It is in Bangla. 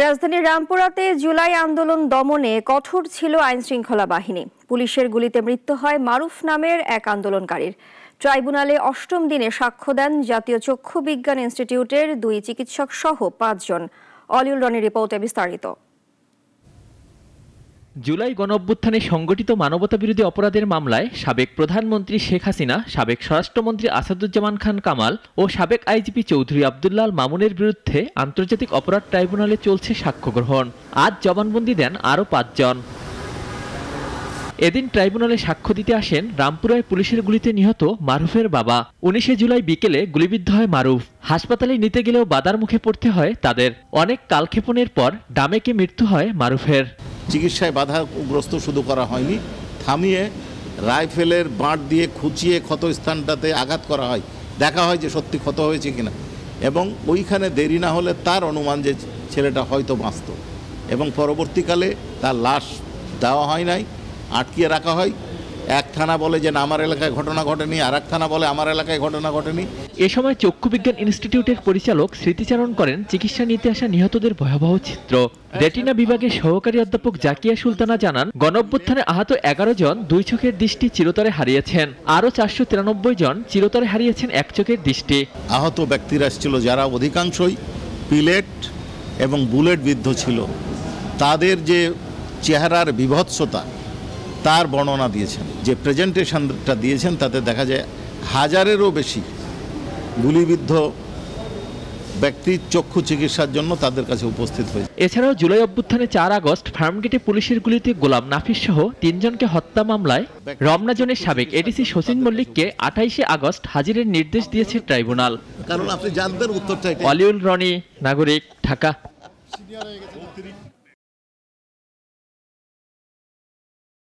রাজধানীর রামপুরাতে জুলাই আন্দোলন দমনে কঠোর ছিল আইনশৃঙ্খলা বাহিনী। পুলিশের গুলিতে মৃত্যু হয় মারুফ নামের এক আন্দোলনকারীর। ট্রাইব্যুনালে অষ্টম দিনে সাক্ষ্য দেন জাতীয় চক্ষু বিজ্ঞান ইনস্টিটিউটের 2 চিকিৎসক সহ 5 জন। অলিউল রনির রিপোর্টে বিস্তারিত। জুলাই গণঅভ্যুত্থানে সংগঠিত মানবতাবিরোধী অপরাধের মামলায় সাবেক প্রধানমন্ত্রী শেখ হাসিনা, সাবেক স্বরাষ্ট্রমন্ত্রী আসাদুজ্জামান খান কামাল ও সাবেক আইজিপি চৌধুরী আব্দুল্লাহ আল মামুনের বিরুদ্ধে আন্তর্জাতিক অপরাধ ট্রাইব্যুনালে চলছে সাক্ষ্য গ্রহণ। আজ জবানবন্দি দেন আরও 5 জন। এদিন ট্রাইব্যুনালে সাক্ষ্য দিতে আসেন রামপুরায় পুলিশের গুলিতে নিহত মারুফের বাবা। 19 জুলাই বিকেলে গুলিবিদ্ধ হয় মারুফ। হাসপাতালে নিতে গেলেও বাধার মুখে পড়তে হয় তাদের। অনেক কালক্ষেপণের পর ডামেকে মৃত্যু হয় মারুফের। চিকিৎসায় বাধাগ্রস্ত শুধু করা হয়নি, থামিয়ে রাইফেলের বাঁট দিয়ে খুঁচিয়ে ক্ষতস্থানটাতে আঘাত করা হয়, দেখা হয় যে সত্যি ক্ষত হয়েছে কিনা, এবং ওইখানে দেরি না হলে তার অনুমান যে ছেলেটা হয়তো বাঁচত, এবং পরবর্তীকালে তার লাশ দেওয়া হয় নাই, আটকিয়ে রাখা হয়। এক থানা বলে যে আমার এলাকায় ঘটনা ঘটেনি, আর এক থানা বলে আমার এলাকায় ঘটনা ঘটেনি। এ সময় চক্ষু বিজ্ঞান ইনস্টিটিউটের পরিচালক স্মৃতিচারণ করেন চিকিৎসা নিতে আসা নিহতদের ভয়াবহ চিত্র। রেটিনা বিভাগের সহকারী অধ্যাপক জাকিয়া সুলতানা জানান, গণঅভ্যুত্থানে আহত 11 জন 2 চোখের দৃষ্টি চিরতরে হারিয়েছেন। আরও 493 জন চিরতরে হারিয়েছেন 1 চোখের দৃষ্টি। আহত ব্যক্তিরা ছিল যারা অধিকাংশই পিলেট এবং বুলেট বিদ্ধ ছিল, তাদের যে চেহারার বিভৎসতা তার বর্ণনা দিয়েছেন। যে প্রেজেন্টেশনটা দিয়েছেন তাতে দেখা যায় 1000-এরও বেশি গুলিবিদ্ধ ব্যক্তি চক্ষু চিকিৎসার জন্য তাদের কাছে উপস্থিত হয়েছে। এছাড়াও জুলাই অভ্যুত্থানে 4 আগস্ট ফার্মগেটে পুলিশের গুলিতে গোলাম নাফিস সহ 3 জনকে হত্যা মামলায় রমনা জোনের সাবেক এডিসি শচীন মল্লিককে 28 আগস্ট হাজিরের নির্দেশ দিয়েছে ট্রাইব্যুনাল। কারণ আপনি জানবেন উত্তরটা। অলিউল রনি, নাগরিক, ঢাকা।